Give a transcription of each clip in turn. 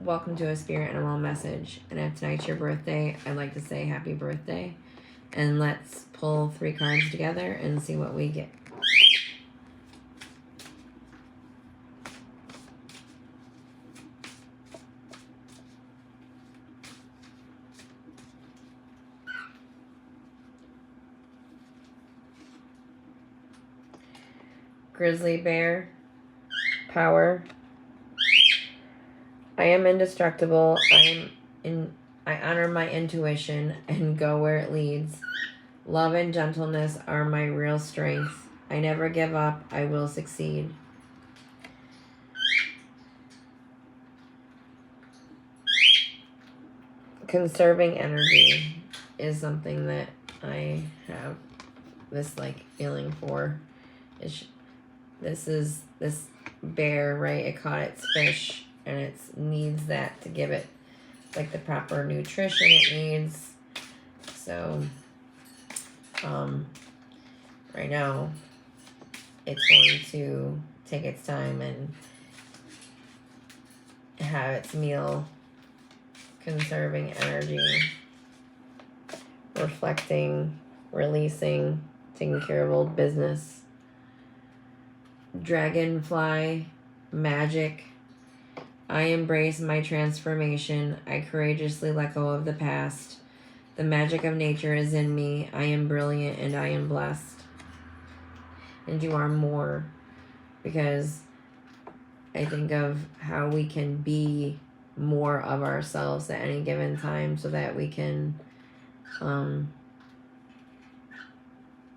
welcome to a spirit animal message. And if tonight's your birthday, I'd like to say happy birthday. And let's pull 3 cards together and see what we get. Grizzly bear, power. I am indestructible. I honor my intuition and go where it leads. Love and gentleness are my real strength. I never give up. I will succeed. Conserving energy is something that I have this feeling for. This bear, right? It caught its fish and it needs that to give it the proper nutrition it needs. So right now it's going to take its time and have its meal. Conserving energy, reflecting, releasing, taking care of old business. Dragonfly, magic. I embrace my transformation. I courageously let go of the past. The magic of nature is in me. I am brilliant and I am blessed. And you are more, because I think of how we can be more of ourselves at any given time so that we can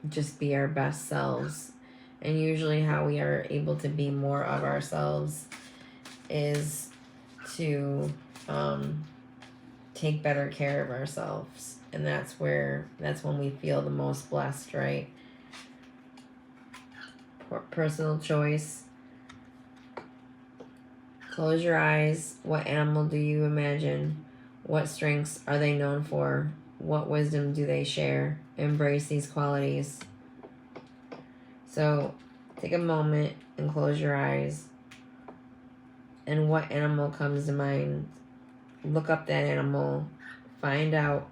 just be our best selves. And usually how we are able to be more of ourselves is to take better care of ourselves. And that's when we feel the most blessed, right? Personal choice. Close your eyes. What animal do you imagine? What strengths are they known for? What wisdom do they share? Embrace these qualities. So take a moment and close your eyes. And what animal comes to mind? Look up that animal. Find out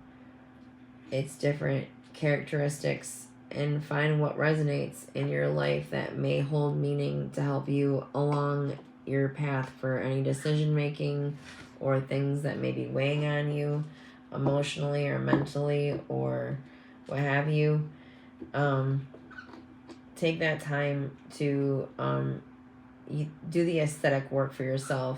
its different characteristics and find what resonates in your life that may hold meaning to help you along your path for any decision making or things that may be weighing on you emotionally or mentally or what have you. Take that time to do the aesthetic work for yourself.